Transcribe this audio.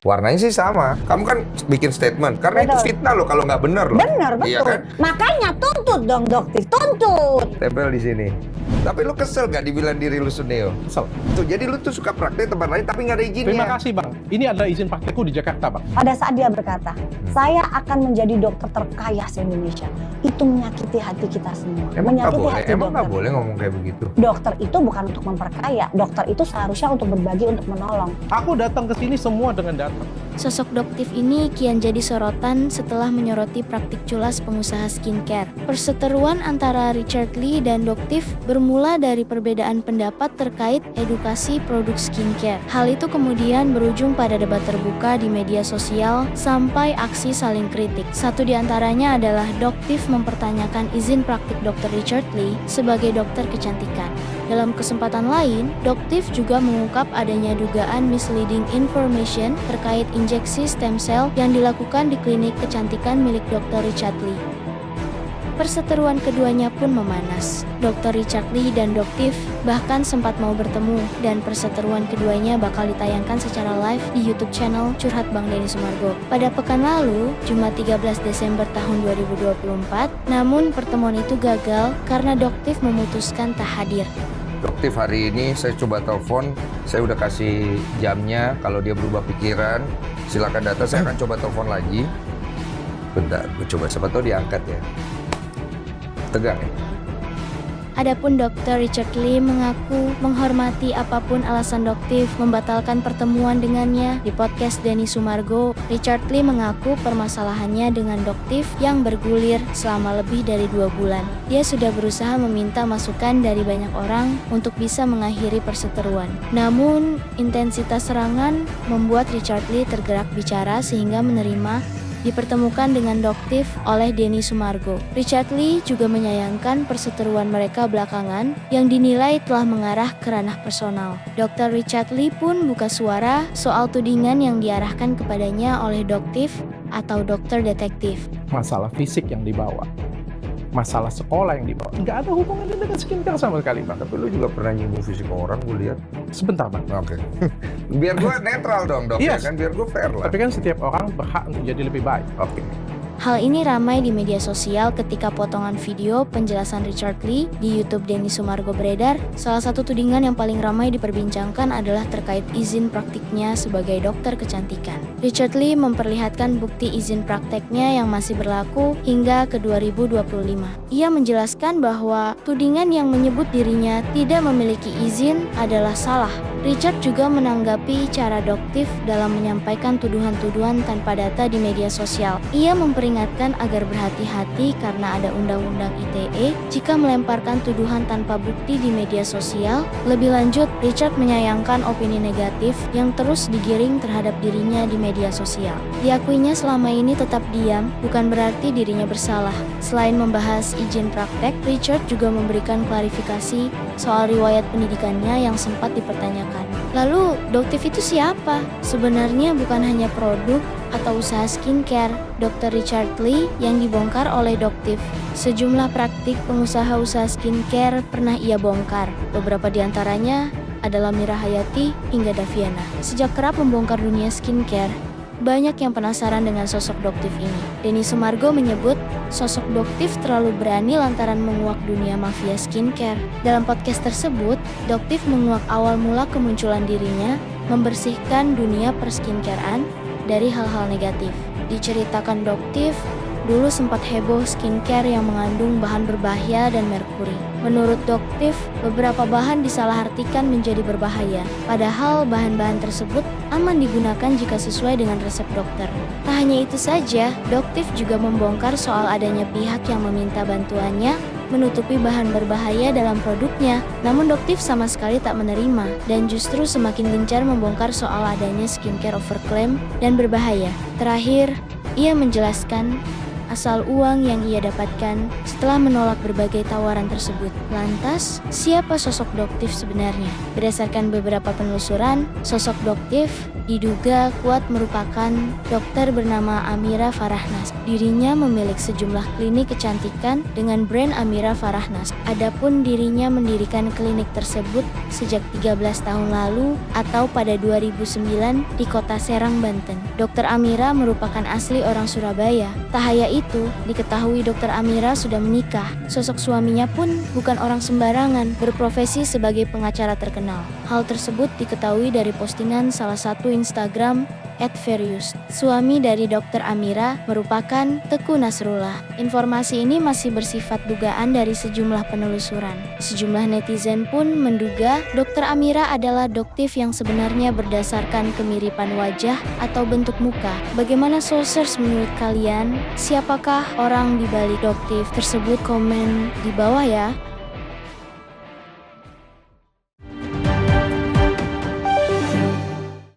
Warnanya sih sama. Kamu kan bikin statement. Karena Betul. itu fitnah loh kalau nggak benar loh. Benar, betul. Iya kan? Makanya tuntut dong Doktif, tuntut. Tempel di sini. Tapi lu kesel gak dibilang diri lu Suneo? Kesel. Tuh, jadi lu tuh suka praktek tempat lain tapi nggak ada izinnya. Terima kasih Bang. Ini adalah izin praktekku di Jakarta Bang. Pada saat dia berkata, saya akan menjadi dokter terkaya se-Indonesia. Itu menyakiti hati kita semua. Emang nggak menyakiti boleh? hati Emang nggak dokter. boleh ngomong kayak begitu? Dokter itu bukan untuk memperkaya. Dokter itu seharusnya untuk berbagi, untuk menolong. Aku datang ke sini semua dengan data. Sosok Doktif ini kian jadi sorotan setelah menyoroti praktik culas pengusaha skincare. Perseteruan antara Richard Lee dan Doktif bermula dari perbedaan pendapat terkait edukasi produk skincare. Hal itu kemudian berujung pada debat terbuka di media sosial sampai aksi saling kritik. Satu di antaranya adalah Doktif mempertanyakan izin praktik Dr. Richard Lee sebagai dokter kecantikan. Dalam kesempatan lain, Doktif juga mengungkap adanya dugaan misleading information terkait injeksi stem cell yang dilakukan di klinik kecantikan milik Dr. Richard Lee. Perseteruan keduanya pun memanas. Dr. Richard Lee dan Doktif bahkan sempat mau bertemu dan perseteruan keduanya bakal ditayangkan secara live di YouTube channel Curhat Bang Denny Sumargo pada pekan lalu, Jumat 13 Desember tahun 2024. Namun pertemuan itu gagal karena Doktif memutuskan tak hadir. Doktif hari ini saya coba telepon, saya udah kasih jamnya. Kalau dia berubah pikiran, silakan data. Saya akan coba telepon lagi. Bentar, gue coba siapa tahu diangkat ya. Tegang ya. Adapun Dr. Richard Lee mengaku menghormati apapun alasan Doktif membatalkan pertemuan dengannya. Di podcast Denny Sumargo, Richard Lee mengaku permasalahannya dengan Doktif yang bergulir selama lebih dari 2 bulan. Dia sudah berusaha meminta masukan dari banyak orang untuk bisa mengakhiri perseteruan. Namun, intensitas serangan membuat Richard Lee tergerak bicara sehingga menerima dipertemukan dengan Doktif oleh Denny Sumargo. Richard Lee juga menyayangkan perseteruan mereka belakangan yang dinilai telah mengarah ke ranah personal. Dr. Richard Lee pun buka suara soal tudingan yang diarahkan kepadanya oleh Doktif atau dokter detektif. Masalah fisik yang dibawa. Masalah sekolah yang dibawa. Nggak ada hubungannya dengan skincare sama sekali Bang. Tapi lu juga pernah nyinggung fisik orang, gue lihat. Sebentar Bang. Oke. Biar gue netral dong, Dok. Iya. Ya kan, biar gue fair lah. Tapi kan setiap orang berhak untuk jadi lebih baik. Oke. Hal ini ramai di media sosial ketika potongan video penjelasan Richard Lee di YouTube Denny Sumargo beredar. Salah satu tudingan yang paling ramai diperbincangkan adalah terkait izin praktiknya sebagai dokter kecantikan. Richard Lee memperlihatkan bukti izin prakteknya yang masih berlaku hingga ke 2025. Ia menjelaskan bahwa tudingan yang menyebut dirinya tidak memiliki izin adalah salah. Richard juga menanggapi cara Doktif dalam menyampaikan tuduhan-tuduhan tanpa data di media sosial. Ia memperingatkan agar berhati-hati karena ada undang-undang ITE jika melemparkan tuduhan tanpa bukti di media sosial. Lebih lanjut, Richard menyayangkan opini negatif yang terus digiring terhadap dirinya di media sosial. Diakuinya selama ini tetap diam, bukan berarti dirinya bersalah. Selain membahas izin praktek, Richard juga memberikan klarifikasi soal riwayat pendidikannya yang sempat dipertanyakan. Lalu, Doktif itu siapa? Sebenarnya bukan hanya produk atau usaha skincare Dr. Richard Lee yang dibongkar oleh Doktif. Sejumlah praktik pengusaha usaha skincare pernah ia bongkar. Beberapa di antaranya adalah Mira Hayati hingga Daviana. Sejak kerap membongkar dunia skincare, banyak yang penasaran dengan sosok Doktif ini. Denny Sumargo menyebut sosok Doktif terlalu berani lantaran menguak dunia mafia skincare. Dalam podcast tersebut, Doktif menguak awal mula kemunculan dirinya membersihkan dunia perskincarean dari hal-hal negatif. Diceritakan Doktif dulu sempat heboh skincare yang mengandung bahan berbahaya dan merkuri. Menurut Doktif, beberapa bahan disalahartikan menjadi berbahaya, padahal bahan-bahan tersebut aman digunakan jika sesuai dengan resep dokter. Tak hanya itu saja, Doktif juga membongkar soal adanya pihak yang meminta bantuannya menutupi bahan berbahaya dalam produknya. Namun Doktif sama sekali tak menerima dan justru semakin gencar membongkar soal adanya skincare overclaim dan berbahaya. Terakhir, ia menjelaskan asal uang yang ia dapatkan setelah menolak berbagai tawaran tersebut. Lantas, siapa sosok Doktif sebenarnya? Berdasarkan beberapa penelusuran, sosok Doktif diduga kuat merupakan dokter bernama Amira Farahnas. Dirinya memiliki sejumlah klinik kecantikan dengan brand Amira Farahnas. Adapun dirinya mendirikan klinik tersebut sejak 13 tahun lalu atau pada 2009 di kota Serang, Banten. Dokter Amira merupakan asli orang Surabaya. Tak hanya itu, diketahui Dokter Amira sudah menikah. Sosok suaminya pun bukan orang sembarangan, berprofesi sebagai pengacara terkenal. Hal tersebut diketahui dari postingan salah satu Instagram @verius. Suami dari Dokter Amira merupakan Teku Nasrullah. Informasi ini masih bersifat dugaan dari sejumlah penelusuran. Sejumlah netizen pun menduga Dokter Amira adalah Doktif yang sebenarnya berdasarkan kemiripan wajah atau bentuk muka. Bagaimana sources menurut kalian? Siapakah orang di balik Doktif tersebut? Komen di bawah ya.